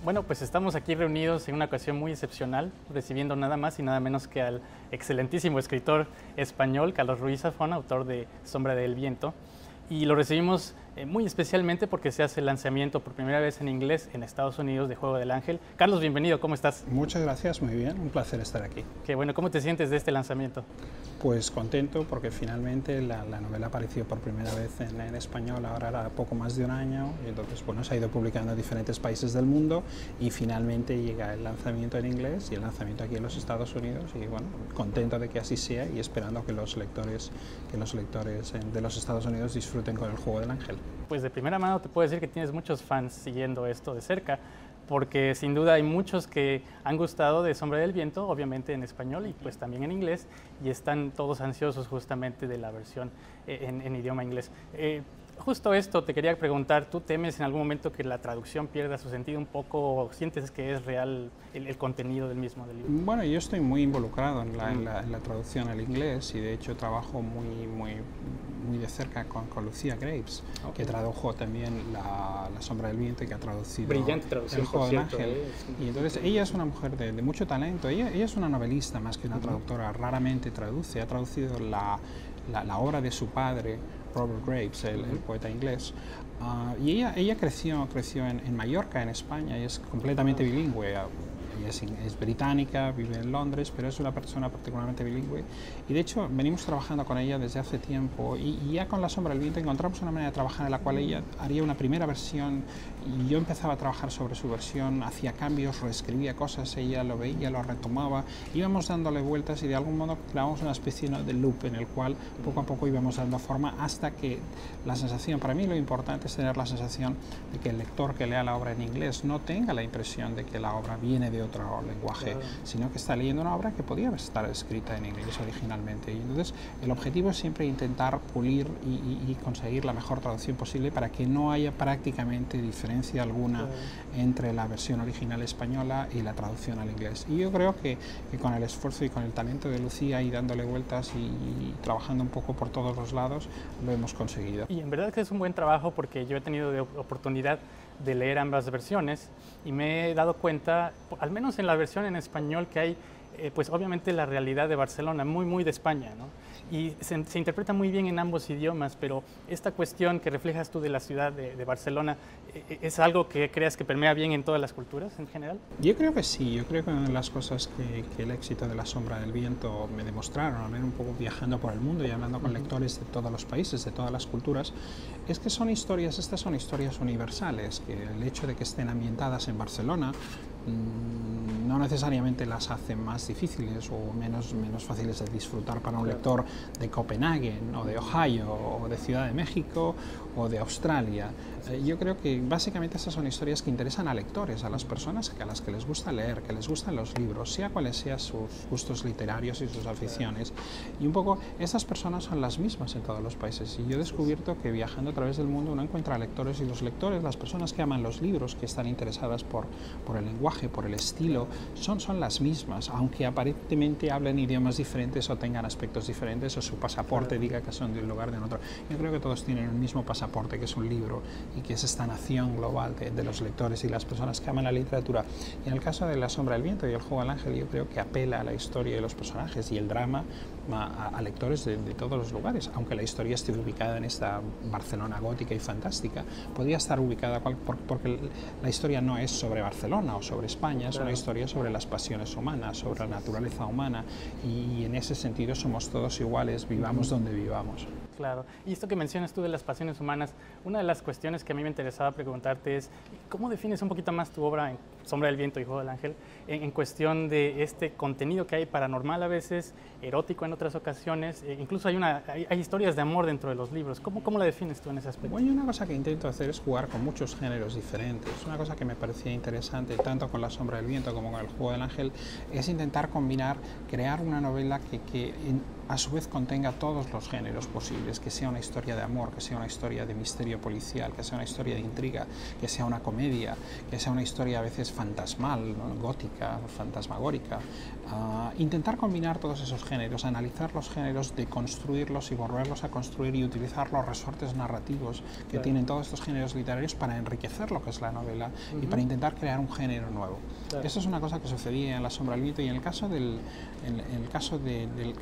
Bueno, pues estamos aquí reunidos en una ocasión muy excepcional, recibiendo nada más y nada menos que al excelentísimo escritor español Carlos Ruiz Zafón, autor de Sombra del Viento. Y lo recibimos muy especialmente porque se hace el lanzamiento por primera vez en inglés en Estados Unidos de Juego del Ángel. Carlos, bienvenido, ¿cómo estás? Muchas gracias, muy bien, un placer estar aquí. Qué bueno, ¿cómo te sientes de este lanzamiento? Pues contento porque finalmente la novela apareció por primera vez en español, ahora era poco más de un año, y entonces bueno, se ha ido publicando en diferentes países del mundo y finalmente llega el lanzamiento en inglés y el lanzamiento aquí en los Estados Unidos y bueno, contento de que así sea y esperando que los lectores de los Estados Unidos disfruten con el Juego del Ángel. Pues de primera mano te puedo decir que tienes muchos fans siguiendo esto de cerca, porque sin duda hay muchos que han gustado de Sombra del Viento, obviamente en español y pues también en inglés, y están todos ansiosos justamente de la versión en idioma inglés. Justo esto te quería preguntar, ¿tú temes en algún momento que la traducción pierda su sentido un poco o sientes que es real el contenido del mismo del libro? Bueno, yo estoy muy involucrado en la traducción al inglés y de hecho trabajo muy de cerca con Lucía Graves, que tradujo también la Sombra del Viento y que ha traducido Brillante traducción, El Juego del cierto, Ángel. Y entonces ella es una mujer de mucho talento, ella es una novelista más que una traductora, raramente traduce, ha traducido la obra de su padre, Robert Graves, el poeta inglés, y ella creció en Mallorca, en España, y es completamente bilingüe. Ella es británica, vive en Londres, pero es una persona particularmente bilingüe. Y de hecho venimos trabajando con ella desde hace tiempo y ya con La Sombra del Viento encontramos una manera de trabajar en la cual ella haría una primera versión y yo empezaba a trabajar sobre su versión, hacía cambios, reescribía cosas, ella lo veía, lo retomaba, íbamos dándole vueltas y de algún modo creábamos una especie de loop en el cual poco a poco íbamos dando forma hasta que la sensación, para mí lo importante es tener la sensación de que el lector que lea la obra en inglés no tenga la impresión de que la obra viene de otro lenguaje, sino que está leyendo una obra que podía estar escrita en inglés originalmente. Y entonces el objetivo es siempre intentar pulir y conseguir la mejor traducción posible para que no haya prácticamente diferencia alguna entre la versión original española y la traducción al inglés. Y yo creo que con el esfuerzo y con el talento de Lucía y dándole vueltas y trabajando un poco por todos los lados, lo hemos conseguido. Y en verdad que es un buen trabajo porque yo he tenido oportunidad de leer ambas versiones y me he dado cuenta, al menos en la versión en español, que hay pues obviamente la realidad de Barcelona, muy de España, ¿no? Y se interpreta muy bien en ambos idiomas, pero esta cuestión que reflejas tú de la ciudad de Barcelona, ¿es algo que creas que permea bien en todas las culturas en general? Yo creo que sí, yo creo que una de las cosas que el éxito de La Sombra del Viento me demostraron, al menos un poco viajando por el mundo y hablando con lectores de todos los países, de todas las culturas, es que estas son historias universales, que el hecho de que estén ambientadas en Barcelona no necesariamente las hace más difíciles o menos fáciles de disfrutar para un lector de Copenhague o de Ohio o de Ciudad de México o de Australia. Yo creo que básicamente esas son historias que interesan a lectores, a las personas a las que les gusta leer, que les gustan los libros, sea cuales sean sus gustos literarios y sus aficiones. Y un poco esas personas son las mismas en todos los países. Y yo he descubierto que viajando a través del mundo uno encuentra lectores y los lectores, las personas que aman los libros, que están interesadas por el lenguaje, por el estilo, son las mismas, aunque aparentemente hablen idiomas diferentes o tengan aspectos diferentes o su pasaporte diga que son de un lugar de otro. Yo creo que todos tienen el mismo pasaporte, que es un libro y que es esta nación global de los lectores y las personas que aman la literatura. Y en el caso de La Sombra del Viento y El Juego del Ángel, yo creo que apela a la historia de los personajes y el drama a lectores de todos los lugares, aunque la historia esté ubicada en esta Barcelona gótica y fantástica, podría estar ubicada porque la historia no es sobre Barcelona o sobre España, es una historia sobre las pasiones humanas, sobre la naturaleza humana y en ese sentido somos todos iguales, vivamos donde vivamos. Claro. Y esto que mencionas tú de las pasiones humanas, una de las cuestiones que a mí me interesaba preguntarte es, ¿cómo defines un poquito más tu obra en Sombra del Viento y Juego del Ángel en cuestión de este contenido que hay paranormal a veces, erótico en otras ocasiones, incluso hay historias de amor dentro de los libros? ¿Cómo la defines tú en ese aspecto? Bueno, una cosa que intento hacer es jugar con muchos géneros diferentes. Una cosa que me parecía interesante, tanto con La Sombra del Viento como con El Juego del Ángel, es intentar combinar, crear una novela que a su vez contenga todos los géneros posibles, que sea una historia de amor, que sea una historia de misterio policial, que sea una historia de intriga, que sea una comedia, que sea una historia a veces fantasmal, ¿no? Gótica, fantasmagórica. Intentar combinar todos esos géneros, analizar los géneros, deconstruirlos y volverlos a construir y utilizar los resortes narrativos que tienen todos estos géneros literarios para enriquecer lo que es la novela y para intentar crear un género nuevo. Eso es una cosa que sucedía en La sombra del viento, y en el caso del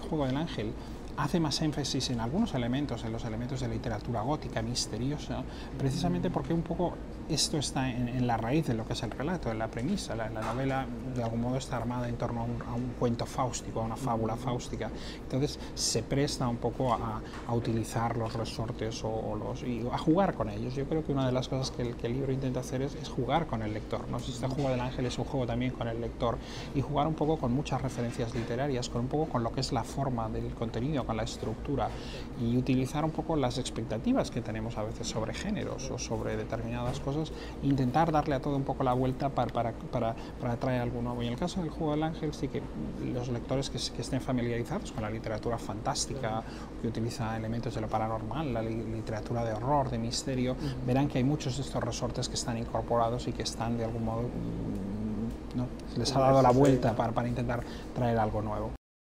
Juego del Ángel hace más énfasis en algunos elementos, en los elementos de literatura gótica, misteriosa, precisamente porque un poco esto está en la raíz de lo que es el relato, en la premisa. La novela de algún modo está armada en torno a un cuento fáustico, a una fábula fáustica. Entonces se presta un poco a utilizar los resortes y a jugar con ellos. Yo creo que una de las cosas que el libro intenta hacer es jugar con el lector, ¿no? Si este Juego del Ángel es un juego también con el lector, y jugar un poco con muchas referencias literarias, con un poco con lo que es la forma del contenido, con la estructura, y utilizar un poco las expectativas que tenemos a veces sobre géneros o sobre determinadas cosas, e intentar darle a todo un poco la vuelta para atraer algo nuevo. Y en el caso del Juego del Ángel, sí que los lectores que estén familiarizados con la literatura fantástica, que utiliza elementos de lo paranormal, la literatura de horror, de misterio, verán que hay muchos de estos resortes que están incorporados y que están de algún modo, ¿no? Les ha dado la vuelta para intentar traer algo nuevo.